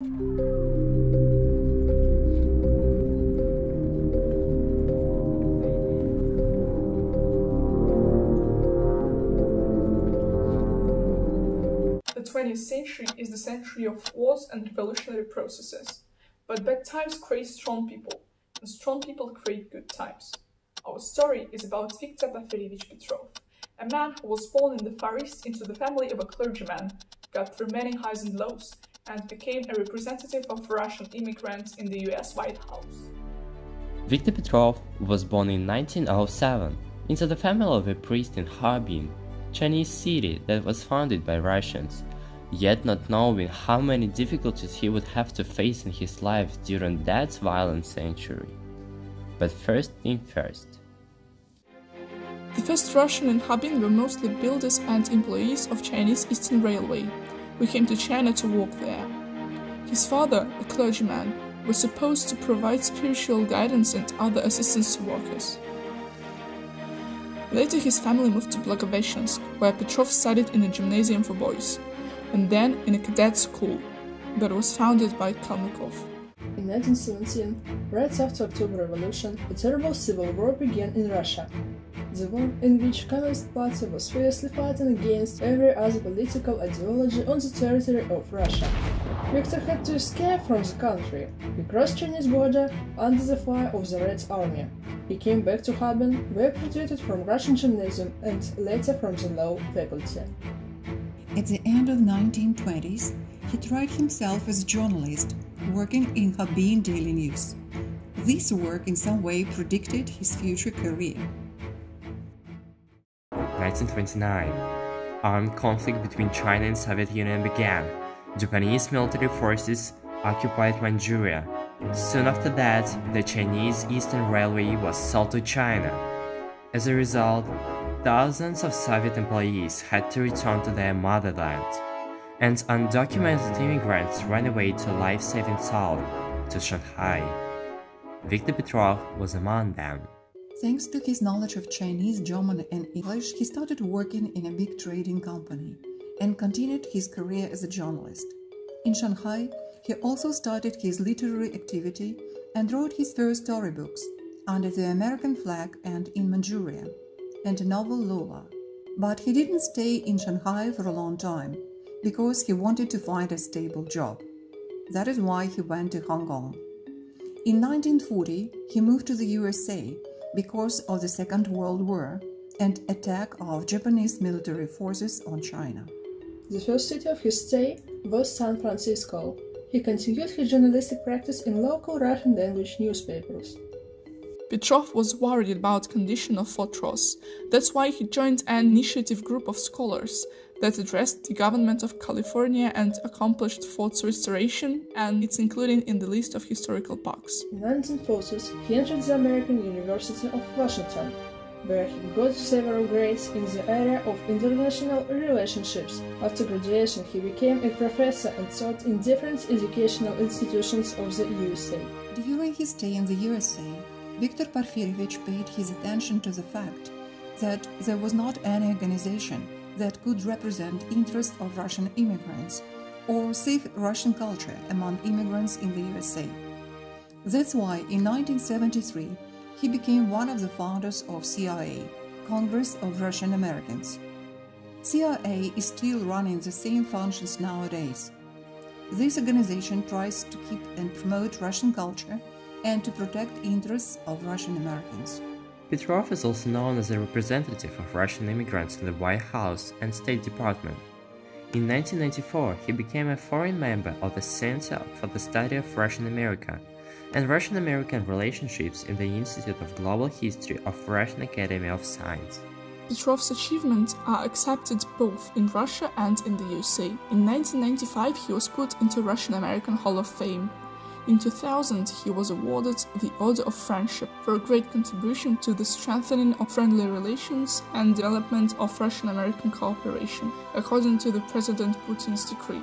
The 20th century is the century of wars and revolutionary processes. But bad times create strong people, and strong people create good times. Our story is about Viktor Porfirievich Petrov, a man who was born in the Far East into the family of a clergyman, got through many highs and lows, and became a representative of Russian immigrants in the US White House. Viktor Petrov was born in 1907 into the family of a priest in Harbin, Chinese city that was founded by Russians, yet not knowing how many difficulties he would have to face in his life during that violent century. But first thing first. The first Russians in Harbin were mostly builders and employees of Chinese Eastern Railway, who came to China to work there. His father, a clergyman, was supposed to provide spiritual guidance and other assistance to workers. Later his family moved to Blagoveshchensk, where Petrov studied in a gymnasium for boys, and then in a cadet school that was founded by Kalmykov. In 1917, right after October Revolution, a terrible civil war began in Russia. The war in which Communist Party was fiercely fighting against every other political ideology on the territory of Russia. Viktor had to escape from the country. He crossed Chinese border under the fire of the Red Army. He came back to Harbin, where he graduated from Russian gymnasium and later from the law faculty. At the end of the 1920s, he tried himself as a journalist, working in Harbin Daily News. This work in some way predicted his future career. 1929. Armed conflict between China and Soviet Union began. Japanese military forces occupied Manchuria. Soon after that, the Chinese Eastern Railway was sold to China. As a result, thousands of Soviet employees had to return to their motherland, and undocumented immigrants ran away to a life-saving south, to Shanghai. Viktor Petrov was among them. Thanks to his knowledge of Chinese, German and English, he started working in a big trading company and continued his career as a journalist. In Shanghai, he also started his literary activity and wrote his first storybooks, Under the American Flag and In Manchuria, and a novel Lola. But he didn't stay in Shanghai for a long time, because he wanted to find a stable job. That is why he went to Hong Kong. In 1940, he moved to the USA because of the Second World War and attack of Japanese military forces on China. The first city of his stay was San Francisco. He continued his journalistic practice in local Russian language newspapers. Petrov was worried about the condition of Fort Ross. That's why he joined an initiative group of scholars that addressed the government of California and accomplished fort's restoration, and it's included in the list of historical parks. In the 1940s, he entered the American University of Washington, where he got several grades in the area of international relationships. After graduation, he became a professor and taught in different educational institutions of the USA. During his stay in the USA, Viktor Porfirievich paid his attention to the fact that there was not any organization that could represent interests of Russian immigrants or save Russian culture among immigrants in the USA. That's why in 1973 he became one of the founders of CIA, Congress of Russian Americans. CIA is still running the same functions nowadays. This organization tries to keep and promote Russian culture and to protect interests of Russian Americans. Petrov is also known as a representative of Russian immigrants in the White House and State Department. In 1994, he became a foreign member of the Center for the Study of Russian America and Russian-American Relationships in the Institute of Global History of Russian Academy of Science. Petrov's achievements are accepted both in Russia and in the USA. In 1995, he was put into Russian-American Hall of Fame. In 2000, he was awarded the Order of Friendship for a great contribution to the strengthening of friendly relations and development of Russian-American cooperation, according to the President Putin's decree.